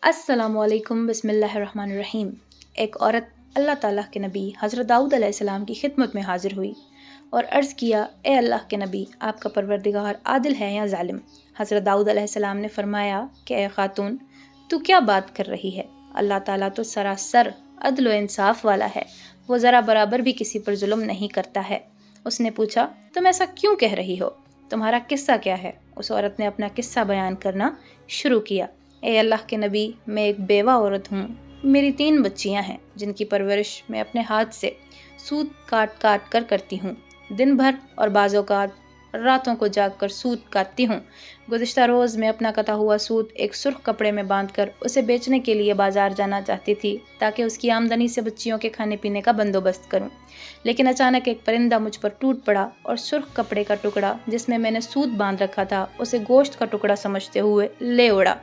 अस्सलामु अलैकुम बिस्मिल्लाहिर्रहमानिर्रहीम। एक औरत अल्लाह ताला के नबी हज़रत दाऊद अलैहिस्सलाम की खिदमत में हाजिर हुई और अर्ज़ किया, ए अल्लाह के नबी, आपका परवरदिगार आदिल है या ज़ालिम? हज़रत दाऊद अलैहिस्सलाम ने फरमाया कि ए खातून, तू क्या बात कर रही है? अल्लाह ताला तो सरासर अदल व इंसाफ वाला है, वो ज़रा बराबर भी किसी पर जुल्म नहीं करता है। उसने पूछा, तुम ऐसा क्यों कह रही हो? तुम्हारा किस्सा क्या है? उस औरत ने अपना किस्सा बयान करना शुरू किया। ए अल्लाह के नबी, मैं एक बेवा औरत हूँ। मेरी 3 बच्चियाँ हैं जिनकी परवरिश मैं अपने हाथ से सूत काट काट कर करती हूँ। दिन भर और बाज़ औक़ात रातों को जाग कर सूत काटती हूँ। गुज़िश्ता रोज़ मैं अपना कटा हुआ सूत एक सुर्ख कपड़े में बांध कर उसे बेचने के लिए बाज़ार जाना चाहती थी ताकि उसकी आमदनी से बच्चियों के खाने पीने का बंदोबस्त करूँ। लेकिन अचानक एक परिंदा मुझ पर टूट पड़ा और सुर्ख कपड़े का टुकड़ा जिसमें मैंने सूत बांध रखा था उसे गोश्त का टुकड़ा समझते हुए ले उड़ा।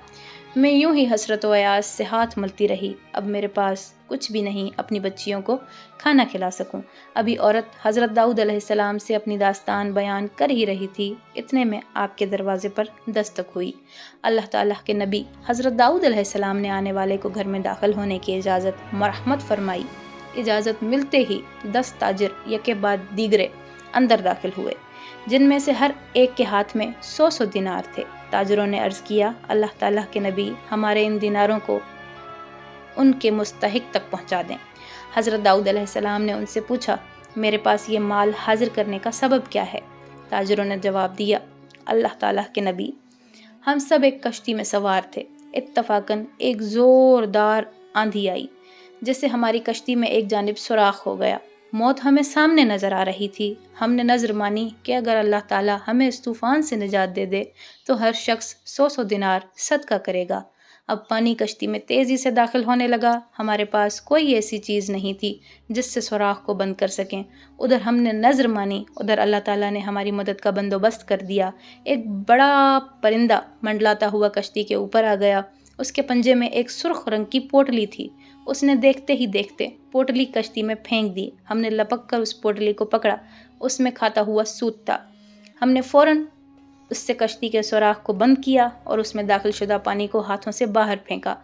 मैं यूं ही हसरत व अयास से हाथ मलती रही। अब मेरे पास कुछ भी नहीं अपनी बच्चियों को खाना खिला सकूं। अभी औरत हज़रत दाऊद अलैहिस्सलाम से अपनी दास्तान बयान कर ही रही थी, इतने में आपके दरवाजे पर दस्तक हुई। अल्लाह ताला के नबी हज़रत दाऊद अलैहिस्सलाम ने आने वाले को घर में दाखिल होने की इजाज़त मरहमत फरमाई। इजाज़त मिलते ही 10 ताजिर यके बाद दीगरे अंदर दाखिल हुए, जिनमें से हर एक के हाथ में 100 दिनार थे। ताजिरों ने अर्ज़ किया, अल्लाह ताला के नबी, हमारे इन दिनारों को उनके मुस्तहिक तक पहुंचा दें। हज़रत दाऊद अलैहिस्सलाम ने उनसे पूछा, मेरे पास ये माल हाजिर करने का सबब क्या है? ताजिरों ने जवाब दिया, अल्लाह ताला के नबी, हम सब एक कश्ती में सवार थे। इत्तफ़ाक़न एक ज़ोरदार आंधी आई जिससे हमारी कश्ती में एक जानिब सुराख हो गया। मौत हमें सामने नज़र आ रही थी। हमने नज़र मानी कि अगर अल्लाह ताला हमें इस तूफ़ान से निजात दे दे तो हर शख्स 100 दिनार सदका करेगा। अब पानी कश्ती में तेज़ी से दाखिल होने लगा। हमारे पास कोई ऐसी चीज़ नहीं थी जिससे सुराख को बंद कर सकें। उधर हमने नज़र मानी, उधर अल्लाह ताला ने हमारी मदद का बंदोबस्त कर दिया। एक बड़ा परिंदा मंडलाता हुआ कश्ती के ऊपर आ गया। उसके पंजे में एक सुर्ख रंग की पोटली थी। उसने देखते ही देखते पोटली कश्ती में फेंक दी। हमने लपक कर उस पोटली को पकड़ा। उसमें खाता हुआ सूत था। हमने फ़ौरन उससे कश्ती के सुराख को बंद किया और उसमें दाखिल शुदा पानी को हाथों से बाहर फेंका।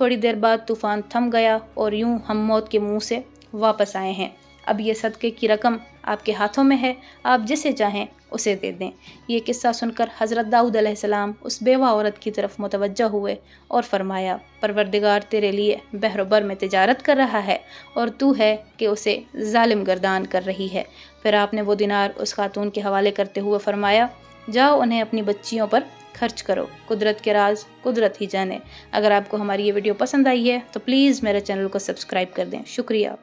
थोड़ी देर बाद तूफ़ान थम गया और यूं हम मौत के मुंह से वापस आए हैं। अब ये सदक़े की रकम आपके हाथों में है, आप जिसे चाहें उसे दे दें। ये किस्सा सुनकर हज़रत दाऊद अलैहिस्सलाम उस बेवा औरत की तरफ मुतवज्जह हुए और फरमाया, परवरदिगार तेरे लिए बहर बर में तिजारत कर रहा है और तू है कि उसे जालिम गर्दान कर रही है। फिर आपने वो दिनार उस खातून के हवाले करते हुए फरमाया, जाओ उन्हें अपनी बच्चियों पर खर्च करो। कुदरत के राज कुदरत ही जाने। अगर आपको हमारी ये वीडियो पसंद आई है तो प्लीज़ मेरे चैनल को सब्सक्राइब कर दें। शुक्रिया।